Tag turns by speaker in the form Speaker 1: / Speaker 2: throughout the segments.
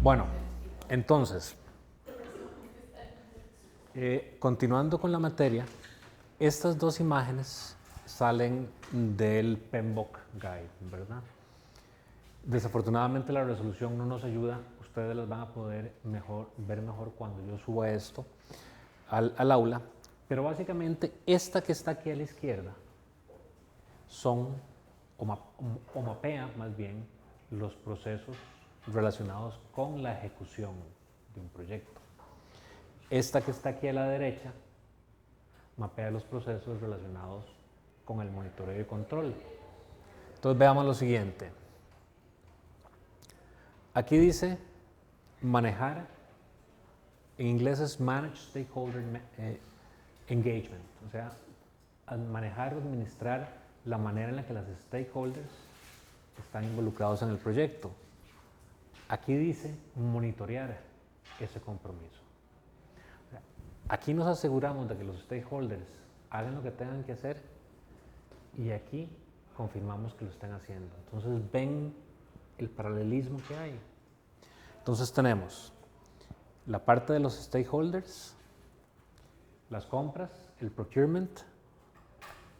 Speaker 1: Bueno, entonces, continuando con la materia, estas dos imágenes salen del PMBOK Guide, ¿verdad? Desafortunadamente la resolución no nos ayuda, ustedes las van a poder ver mejor cuando yo suba esto al aula, pero básicamente esta que está aquí a la izquierda son, o mapea más bien, los procesos relacionados con la ejecución de un proyecto. Esta que está aquí a la derecha mapea los procesos relacionados con el monitoreo y control. Entonces veamos lo siguiente. Aquí dice manejar, en inglés es Manage Stakeholder Engagement, o sea, manejar o administrar la manera en la que las stakeholders están involucrados en el proyecto. Aquí dice monitorear ese compromiso. O sea, aquí nos aseguramos de que los stakeholders hagan lo que tengan que hacer y aquí confirmamos que lo estén haciendo. Entonces ven el paralelismo que hay. Entonces tenemos la parte de los stakeholders, las compras, el procurement.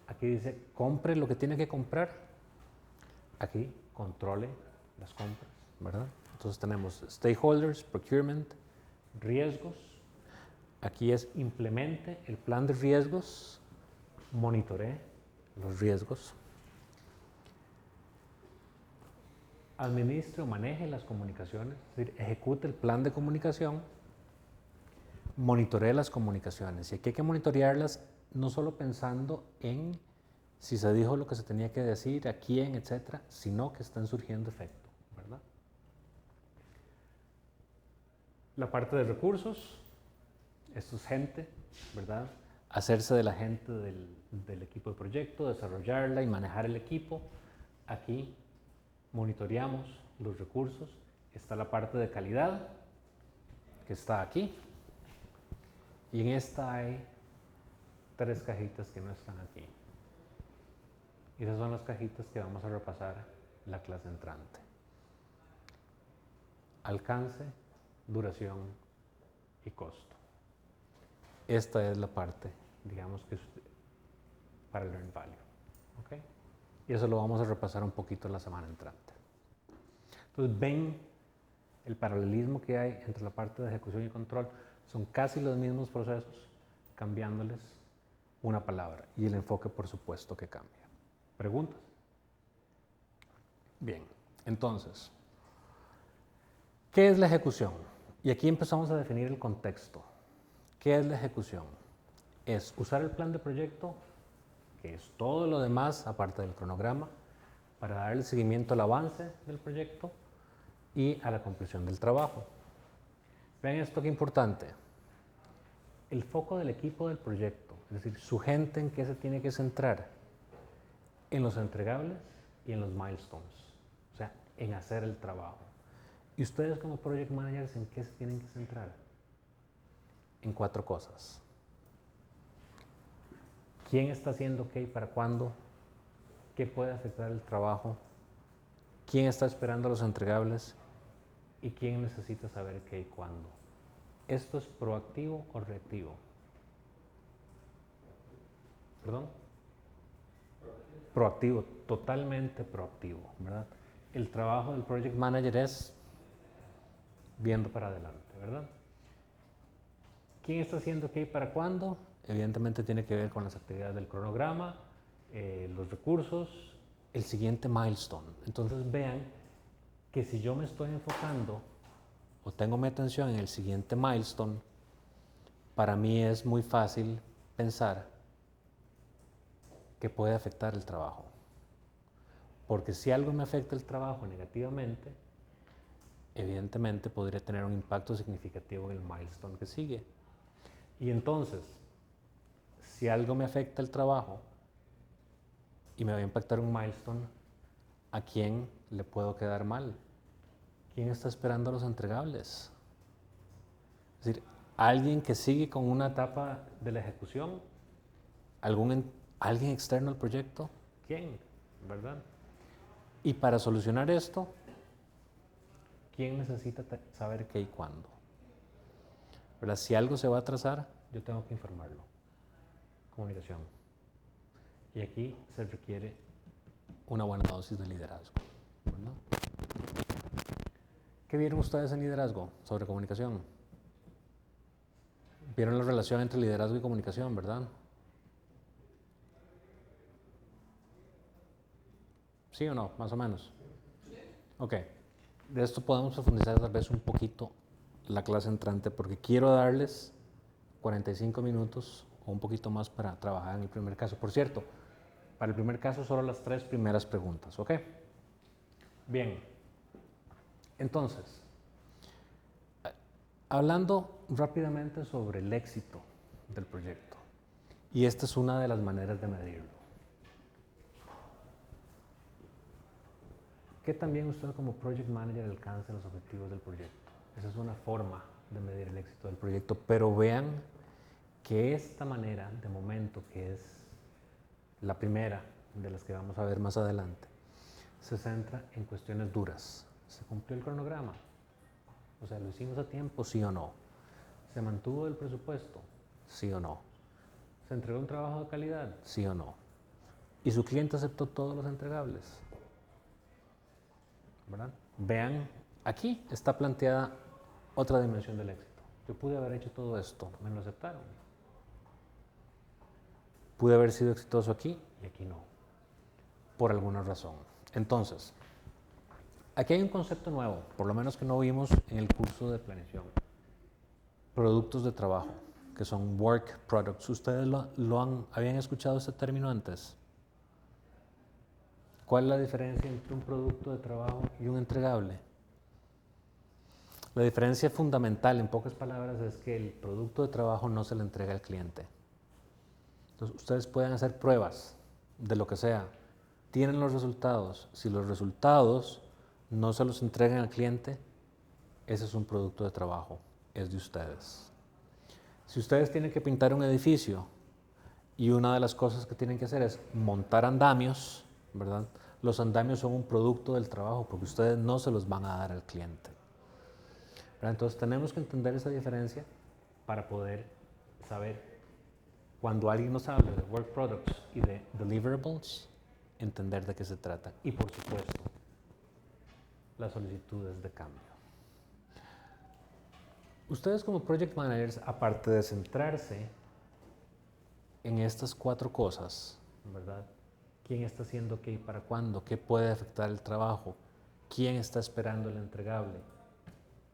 Speaker 1: Aquí dice compre lo que tiene que comprar. Aquí controle las compras, ¿verdad? Entonces tenemos stakeholders, procurement, riesgos. Aquí es implemente el plan de riesgos, monitoree los riesgos. Administre o maneje las comunicaciones, es decir, ejecute el plan de comunicación, monitoree las comunicaciones. Y aquí hay que monitorearlas no solo pensando en si se dijo lo que se tenía que decir, a quién, etcétera, sino que están surgiendo efecto, ¿verdad? La parte de recursos, esto es gente, ¿verdad? Hacerse de la gente del equipo de proyecto, desarrollarla y manejar el equipo. Aquí monitoreamos los recursos. Está la parte de calidad, que está aquí. Y en esta hay 3 cajitas que no están aquí. Y esas son las cajitas que vamos a repasar la clase entrante. Alcance, duración y costo. Esta es la parte, digamos que es para el Learn Value. ¿Okay? Y eso lo vamos a repasar un poquito la semana entrante. Entonces ven el paralelismo que hay entre la parte de ejecución y control. Son casi los mismos procesos, cambiándoles una palabra. Y el enfoque, por supuesto, que cambia. ¿Preguntas? Bien, entonces, ¿qué es la ejecución? Y aquí empezamos a definir el contexto. ¿Qué es la ejecución? Es usar el plan de proyecto, que es todo lo demás, aparte del cronograma, para darle seguimiento al avance del proyecto y a la conclusión del trabajo. Vean esto que importante. El foco del equipo del proyecto, es decir, su gente en qué se tiene que centrar, en los entregables y en los milestones, o sea, en hacer el trabajo. ¿Y ustedes como project managers en qué se tienen que centrar? En 4 cosas. ¿Quién está haciendo qué y para cuándo? ¿Qué puede afectar el trabajo? ¿Quién está esperando los entregables? ¿Y quién necesita saber qué y cuándo? ¿Esto es proactivo o reactivo? ¿Perdón? Proactivo, totalmente proactivo, ¿verdad? El trabajo del project manager es viendo para adelante, ¿verdad? ¿Quién está haciendo qué y para cuándo? Evidentemente tiene que ver con las actividades del cronograma, los recursos, el siguiente milestone. Entonces vean que si yo me estoy enfocando o tengo mi atención en el siguiente milestone, para mí es muy fácil pensar que puede afectar el trabajo. Porque si algo me afecta el trabajo negativamente, evidentemente podría tener un impacto significativo en el milestone que sigue. Y entonces, si algo me afecta el trabajo y me va a impactar un milestone, ¿a quién le puedo quedar mal? ¿Quién está esperando los entregables? Es decir, alguien que sigue con una etapa de la ejecución, alguien externo al proyecto, ¿quién? ¿Verdad? Y para solucionar esto, ¿Quién necesita saber qué y cuándo? ¿Verdad? Si algo se va a atrasar, yo tengo que informarlo. Comunicación. Y aquí se requiere una buena dosis de liderazgo, ¿verdad? ¿Qué vieron ustedes en liderazgo sobre comunicación? Vieron la relación entre liderazgo y comunicación, ¿verdad? ¿Sí o no? Más o menos. Ok. De esto podemos profundizar tal vez un poquito la clase entrante porque quiero darles 45 minutos o un poquito más para trabajar en el primer caso. Por cierto, para el primer caso solo las 3 primeras preguntas, ¿ok? Bien. Entonces, hablando rápidamente sobre el éxito del proyecto, y esta es una de las maneras de medirlo. ¿Qué también usted como Project Manager alcanza los objetivos del proyecto? Esa es una forma de medir el éxito del proyecto, pero vean que esta manera, de momento, que es la primera de las que vamos a ver más adelante, se centra en cuestiones duras. ¿Se cumplió el cronograma? O sea, ¿lo hicimos a tiempo? ¿Sí o no? ¿Se mantuvo el presupuesto? ¿Sí o no? ¿Se entregó un trabajo de calidad? ¿Sí o no? ¿Y su cliente aceptó todos los entregables? ¿Verdad? Vean, aquí está planteada otra dimensión del éxito. Yo pude haber hecho todo esto, me lo aceptaron. Pude haber sido exitoso aquí y aquí no, por alguna razón. Entonces, aquí hay un concepto nuevo, por lo menos que no vimos en el curso de planeación. Productos de trabajo, que son work products. ¿Ustedes habían escuchado este término antes? ¿Cuál es la diferencia entre un producto de trabajo y un entregable? La diferencia fundamental, en pocas palabras, es que el producto de trabajo no se le entrega al cliente. Entonces, ustedes pueden hacer pruebas de lo que sea, tienen los resultados. Si los resultados no se los entregan al cliente, ese es un producto de trabajo, es de ustedes. Si ustedes tienen que pintar un edificio y una de las cosas que tienen que hacer es montar andamios, ¿verdad? Los andamios son un producto del trabajo porque ustedes no se los van a dar al cliente. ¿Verdad? Entonces tenemos que entender esa diferencia para poder saber cuando alguien nos habla de work products y de deliverables, entender de qué se trata y por supuesto las solicitudes de cambio. Ustedes como project managers, aparte de centrarse en estas 4 cosas, ¿verdad? ¿Quién está haciendo qué y para cuándo? ¿Qué puede afectar el trabajo? ¿Quién está esperando el entregable?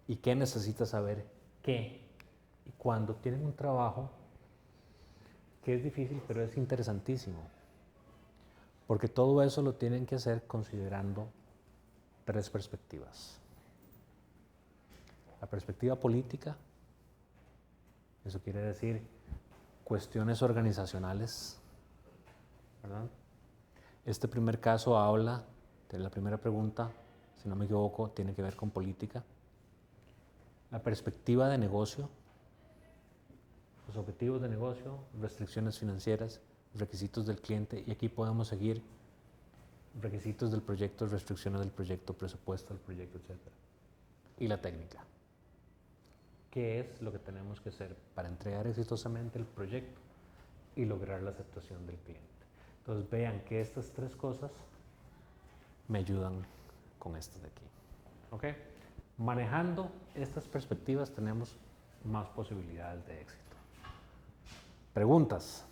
Speaker 1: ¿Y qué necesita saber qué? Y cuando tienen un trabajo que es difícil, pero es interesantísimo. Porque todo eso lo tienen que hacer considerando 3 perspectivas. La perspectiva política, eso quiere decir cuestiones organizacionales, ¿verdad? Este primer caso habla de la primera pregunta, si no me equivoco, tiene que ver con política. La perspectiva de negocio, los objetivos de negocio, restricciones financieras, requisitos del cliente, y aquí podemos seguir requisitos del proyecto, restricciones del proyecto, presupuesto del proyecto, etc. Y la técnica. ¿Qué es lo que tenemos que hacer para entregar exitosamente el proyecto y lograr la aceptación del cliente? Entonces vean que estas 3 cosas me ayudan con estas de aquí. ¿Ok? Manejando estas perspectivas tenemos más posibilidades de éxito. ¿Preguntas?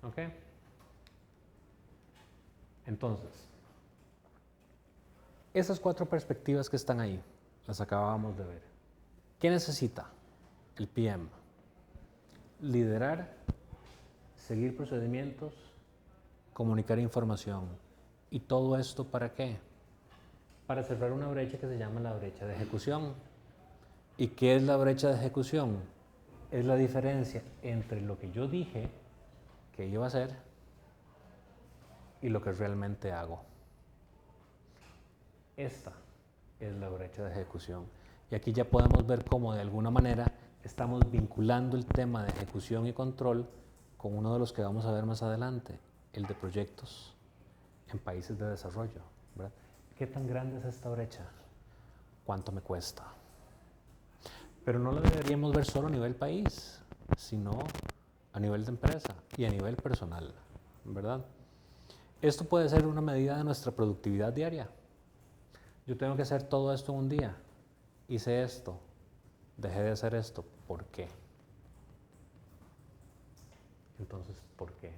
Speaker 1: ¿Ok? Entonces, esas 4 perspectivas que están ahí, las acabamos de ver. ¿Qué necesita el PM? Liderar, seguir procedimientos, comunicar información. ¿Y todo esto para qué? Para cerrar una brecha que se llama la brecha de ejecución. ¿Y qué es la brecha de ejecución? Es la diferencia entre lo que yo dije que iba a hacer y lo que realmente hago. Esta es la brecha de ejecución. Y aquí ya podemos ver cómo de alguna manera estamos vinculando el tema de ejecución y control con uno de los que vamos a ver más adelante, el de proyectos en países de desarrollo, ¿verdad? ¿Qué tan grande es esta brecha? ¿Cuánto me cuesta? Pero no lo deberíamos ver solo a nivel país, sino a nivel de empresa y a nivel personal, ¿verdad? Esto puede ser una medida de nuestra productividad diaria. Yo tengo que hacer todo esto en un día. Hice esto, dejé de hacer esto. ¿Por qué? Entonces, ¿por qué?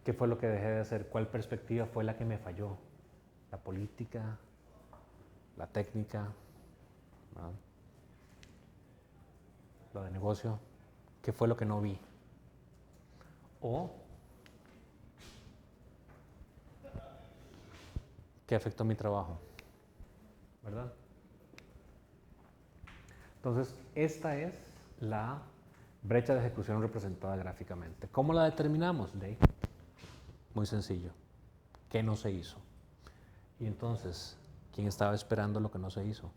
Speaker 1: ¿Qué fue lo que dejé de hacer? ¿Cuál perspectiva fue la que me falló? ¿La política? ¿La técnica? ¿Verdad? ¿Lo de negocio? ¿Qué fue lo que no vi? ¿O qué afectó mi trabajo? ¿Verdad? Entonces, esta es la brecha de ejecución representada gráficamente. ¿Cómo la determinamos? Muy sencillo. ¿Qué no se hizo? Y entonces, ¿quién estaba esperando lo que no se hizo?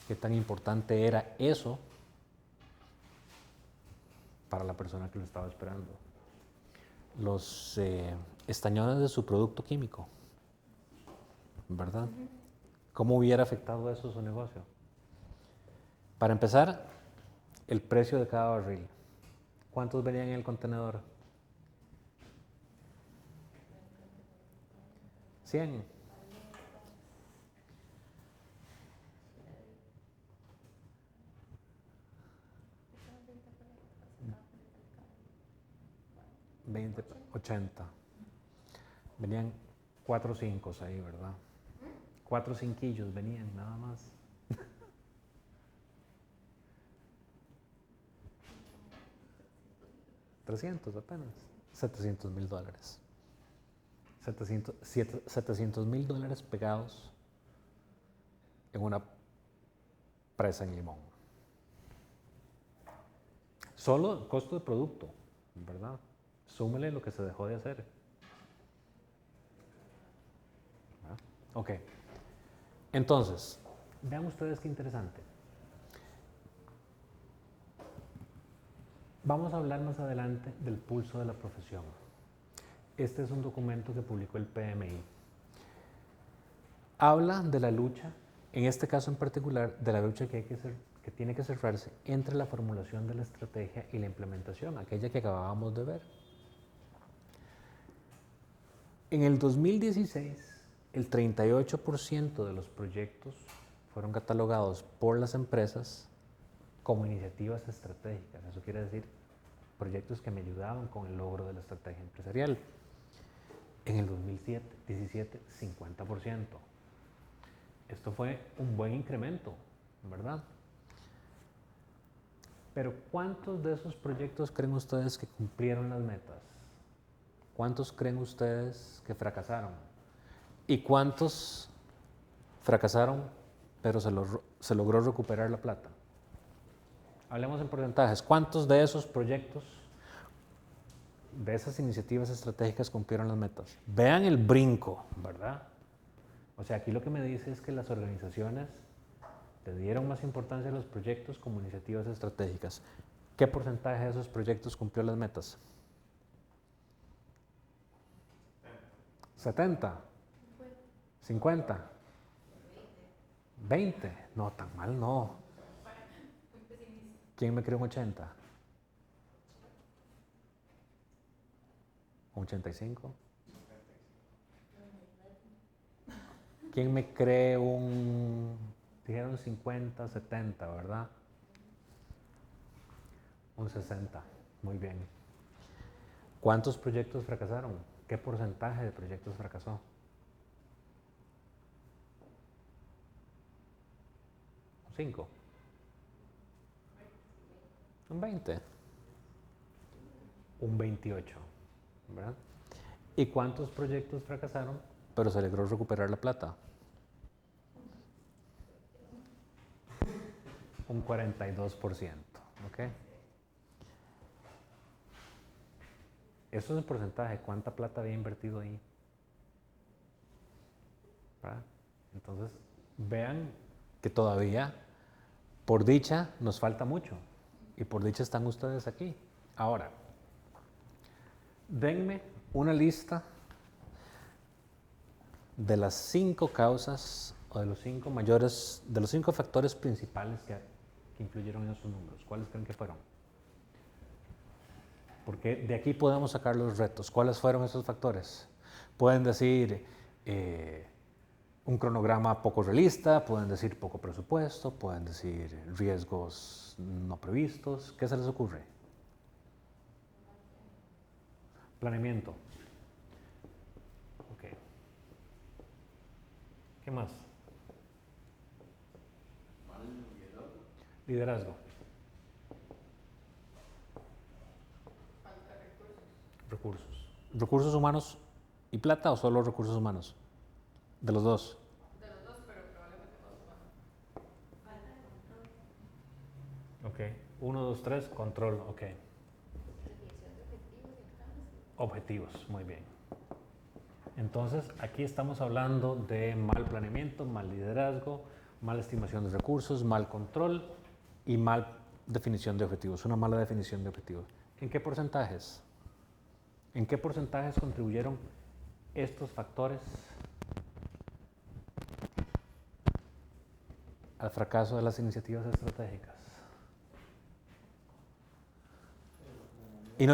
Speaker 1: ¿Qué tan importante era eso para la persona que lo estaba esperando? Los estañones de su producto químico, ¿verdad? ¿Cómo hubiera afectado eso su negocio? Para empezar, el precio de cada barril. ¿Cuántos venían en el contenedor? 100. $20, $80. Venían 4 5 ahí, ¿verdad? 4 cinquillos venían, nada más. $300 apenas. $700,000. $700,000 pegados en una presa en limón. Solo el costo de producto, ¿verdad? Súmele lo que se dejó de hacer. ¿verdad? Ok. Entonces, vean ustedes qué interesante. Vamos a hablar más adelante del pulso de la profesión. Este es un documento que publicó el PMI. Habla de la lucha, en este caso en particular, de la lucha que tiene que cerrarse entre la formulación de la estrategia y la implementación, aquella que acabábamos de ver. En el 2016, el 38% de los proyectos fueron catalogados por las empresas como iniciativas estratégicas. Eso quiere decir proyectos que me ayudaban con el logro de la estrategia empresarial. En el 2017, 50%. Esto fue un buen incremento, ¿verdad? Pero ¿cuántos de esos proyectos creen ustedes que cumplieron las metas? ¿Cuántos creen ustedes que fracasaron? ¿Y cuántos fracasaron, pero se logró recuperar la plata? Hablemos en porcentajes. ¿Cuántos de esos proyectos, de esas iniciativas estratégicas cumplieron las metas? Vean el brinco, ¿verdad? O sea, aquí lo que me dice es que las organizaciones le dieron más importancia a los proyectos como iniciativas estratégicas. ¿Qué porcentaje de esos proyectos cumplió las metas? 70, 50, 20. No, tan mal no. ¿Quién me cree un 80? ¿Un 85? ¿Quién me cree un, dijeron 50, 70, ¿verdad? Un 60, muy bien. ¿Cuántos proyectos fracasaron? ¿Qué porcentaje de proyectos fracasó? ¿Un 5? ¿Un 20? Un 28, ¿verdad? ¿Y cuántos proyectos fracasaron, pero se logró recuperar la plata? Un 42%, ¿ok? Eso es el porcentaje, ¿cuánta plata había invertido ahí? ¿Verdad? Entonces, vean que todavía, por dicha, nos falta mucho. Y por dicha están ustedes aquí. Ahora, denme una lista de las 5 causas o de los 5 mayores, de los 5 factores principales que influyeron en esos números? ¿Cuáles creen que fueron? Porque de aquí podemos sacar los retos. ¿Cuáles fueron esos factores? Pueden decir un cronograma poco realista, pueden decir poco presupuesto, pueden decir riesgos no previstos. ¿Qué se les ocurre? Planeamiento. Ok. ¿Qué más? Liderazgo. Recursos. ¿Recursos humanos y plata o solo recursos humanos? De los dos.
Speaker 2: De los dos, pero probablemente más humanos. Falta de control.
Speaker 1: Ok. 1, 2, 3, control. Ok.
Speaker 2: Definición de objetivos y alcances.
Speaker 1: Objetivos, muy bien. Entonces, aquí estamos hablando de mal planeamiento, mal liderazgo, mala estimación de recursos, mal control y mal definición de objetivos, una mala definición de objetivos. ¿En qué porcentajes? ¿En qué porcentajes contribuyeron estos factores al fracaso de las iniciativas estratégicas? Y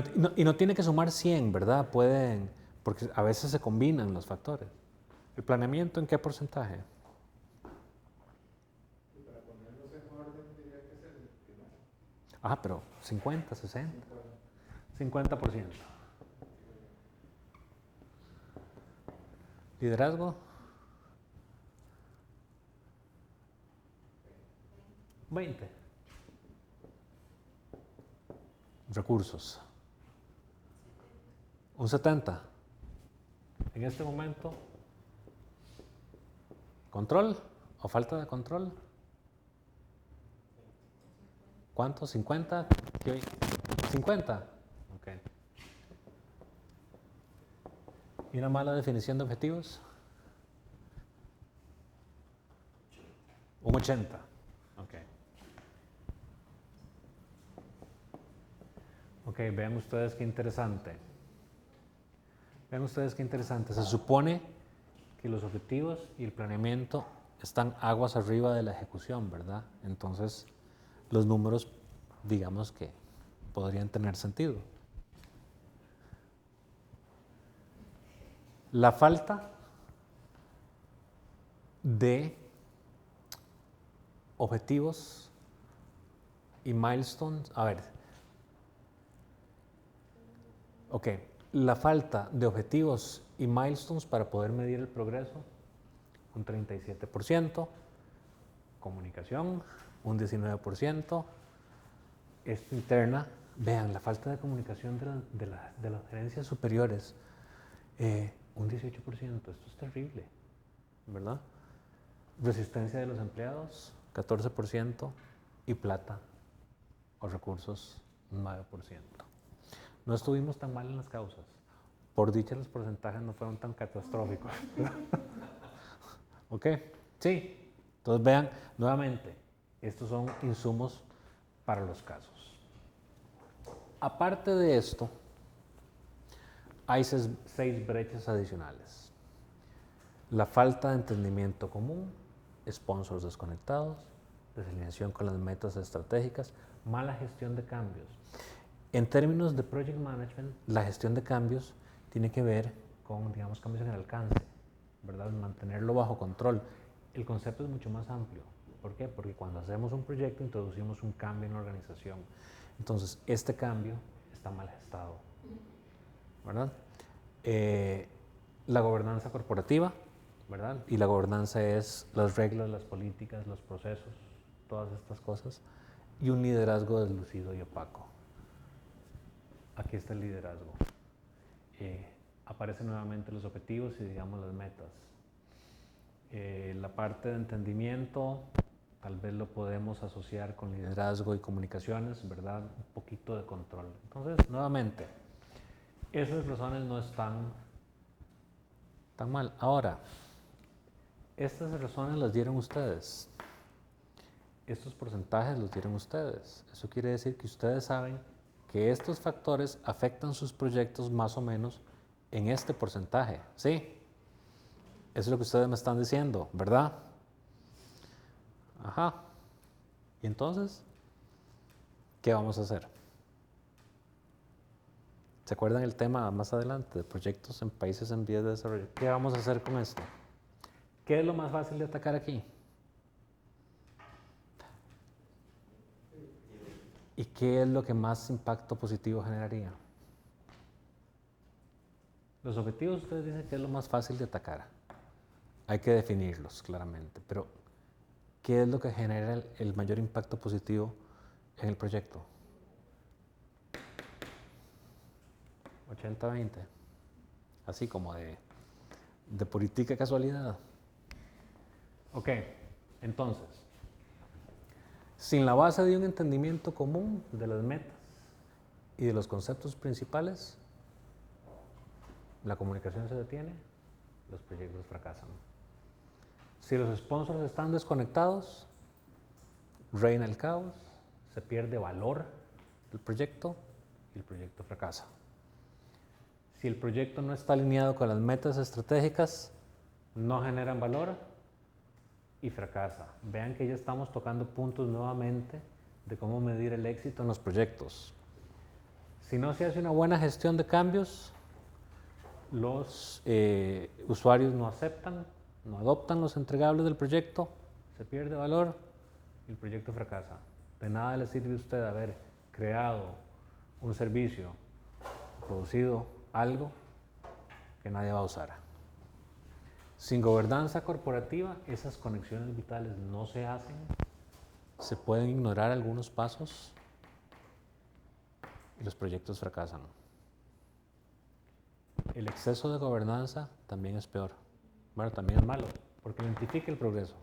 Speaker 1: no tiene que sumar 100, ¿verdad? Pueden, porque a veces se combinan los factores. ¿El planeamiento en qué porcentaje?
Speaker 3: Y para ponerlos en orden, diría que es el primero.
Speaker 1: Ah, pero 50, 60. 50%. Liderazgo. 20. Recursos. Un 70. En este momento, ¿control o falta de control? ¿Cuánto? ¿50? ¿Qué? ¿50? Ok. ¿Y una mala definición de objetivos? Un 80. Ok. Ok, vean ustedes qué interesante. Vean ustedes qué interesante. Se supone que los objetivos y el planeamiento están aguas arriba de la ejecución, ¿verdad? Entonces, los números, digamos que podrían tener sentido. La falta de objetivos y milestones, a ver, ok, la falta de objetivos y milestones para poder medir el progreso, un 37%, comunicación, un 19%, esto interna, vean, la falta de comunicación de las gerencias superiores, un 18%, esto es terrible, ¿verdad? Resistencia de los empleados, 14%, y plata o recursos, 9%. No estuvimos tan mal en las causas. Por dicha, los porcentajes no fueron tan catastróficos. ¿Ok? Sí. Entonces vean, nuevamente, estos son insumos para los casos. Aparte de esto, hay 6 brechas adicionales. La falta de entendimiento común, sponsors desconectados, desalineación con las metas estratégicas, mala gestión de cambios. En términos de project management, la gestión de cambios tiene que ver con, digamos, cambios en el alcance, ¿verdad? Mantenerlo bajo control. El concepto es mucho más amplio. ¿Por qué? Porque cuando hacemos un proyecto introducimos un cambio en la organización. Entonces, este cambio está mal gestado, ¿verdad? La gobernanza corporativa, ¿verdad? Y la gobernanza es las reglas, las políticas, los procesos, todas estas cosas. Y un liderazgo deslucido y opaco. Aquí está el liderazgo. Aparecen nuevamente los objetivos y, digamos, las metas. La parte de entendimiento, tal vez lo podemos asociar con liderazgo y comunicaciones, ¿verdad? Un poquito de control. Entonces, nuevamente, esas razones no están tan mal. Ahora, estas razones las dieron ustedes. Estos porcentajes los dieron ustedes. Eso quiere decir que ustedes saben que estos factores afectan sus proyectos más o menos en este porcentaje, ¿sí? Eso es lo que ustedes me están diciendo, ¿verdad? Ajá. ¿Y entonces? ¿Qué vamos a hacer? ¿Se acuerdan el tema más adelante de proyectos en países en vías de desarrollo? ¿Qué vamos a hacer con esto? ¿Qué es lo más fácil de atacar aquí? ¿Y qué es lo que más impacto positivo generaría? Los objetivos ustedes dicen que es lo más fácil de atacar. Hay que definirlos claramente, pero ¿qué es lo que genera el mayor impacto positivo en el proyecto? 80-20. Así como de puritica casualidad. Ok, entonces, sin la base de un entendimiento común de las metas y de los conceptos principales, la comunicación se detiene, los proyectos fracasan. Si los sponsors están desconectados, reina el caos, se pierde valor del proyecto y el proyecto fracasa. Si el proyecto no está alineado con las metas estratégicas, no generan valor y fracasa. Vean que ya estamos tocando puntos nuevamente de cómo medir el éxito en los proyectos. Si no se hace una buena gestión de cambios, los usuarios no aceptan, no adoptan los entregables del proyecto, se pierde valor y el proyecto fracasa. De nada le sirve a usted haber creado un servicio, producido algo que nadie va a usar. Sin gobernanza corporativa, esas conexiones vitales no se hacen. Se pueden ignorar algunos pasos y los proyectos fracasan. El exceso de gobernanza también es peor. Bueno, también es malo, porque lentifica el progreso,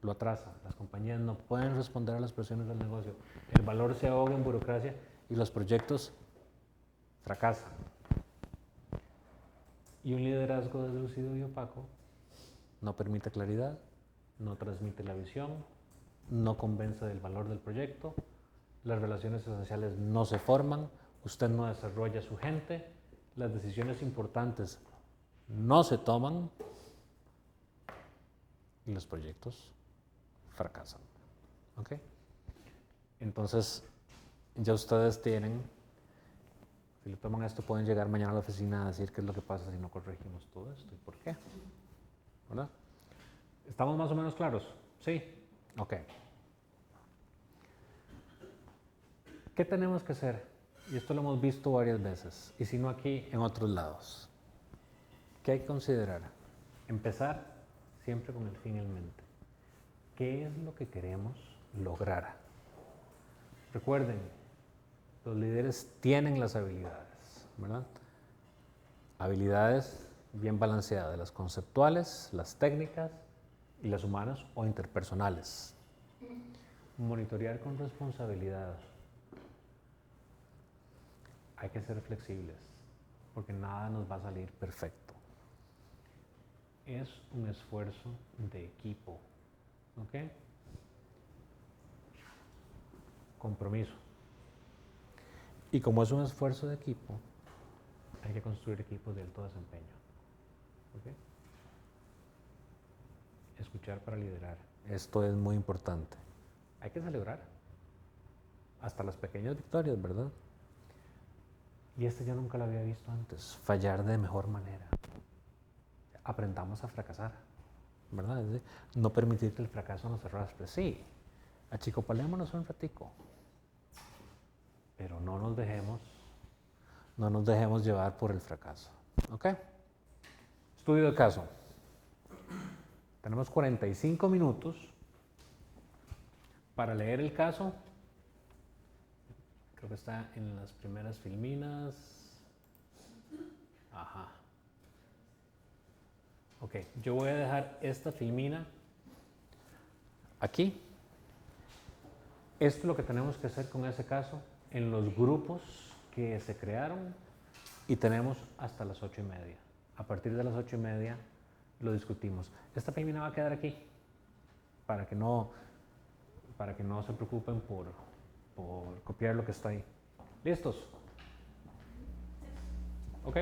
Speaker 1: lo atrasa. Las compañías no pueden responder a las presiones del negocio. El valor se ahoga en burocracia y los proyectos fracasan. Y un liderazgo deslucido y opaco no permite claridad, no transmite la visión, no convence del valor del proyecto, las relaciones esenciales no se forman, usted no desarrolla su gente, las decisiones importantes no se toman y los proyectos fracasan. ¿Ok? Entonces, ya ustedes tienen, si le toman esto, pueden llegar mañana a la oficina a decir qué es lo que pasa si no corregimos todo esto y por qué. ¿Verdad? ¿Estamos más o menos claros? ¿Sí? Ok. ¿Qué tenemos que hacer? Y esto lo hemos visto varias veces, y si no aquí, en otros lados. ¿Qué hay que considerar? Empezar siempre con el fin en mente. ¿Qué es lo que queremos lograr? Recuerden, los líderes tienen las habilidades, ¿verdad? Habilidades bien balanceadas, las conceptuales, las técnicas y las humanas o interpersonales. Monitorear con responsabilidad. Hay que ser flexibles, porque nada nos va a salir perfecto. Es un esfuerzo de equipo, ¿ok? Compromiso. Y como es un esfuerzo de equipo, hay que construir equipos de alto desempeño, ¿ok? Escuchar para liderar. Esto es muy importante. Hay que celebrar hasta las pequeñas victorias, ¿verdad? Y yo nunca lo había visto antes. Fallar de mejor manera. Aprendamos a fracasar, ¿verdad? Es decir, no permitir que el fracaso nos arrastre. Sí, achicopalémonos un ratico, pero no nos dejemos llevar por el fracaso. ¿Ok? Estudio de caso. Tenemos 45 minutos para leer el caso. Creo que está en las primeras filminas. Ajá. Ok, yo voy a dejar esta filmina aquí. Esto es lo que tenemos que hacer con ese caso en los grupos que se crearon y tenemos hasta las 8:30. A partir de las 8:30 lo discutimos. Esta filmina va a quedar aquí para que no se preocupen por copiar lo que está ahí. ¿Listos? ¿Ok?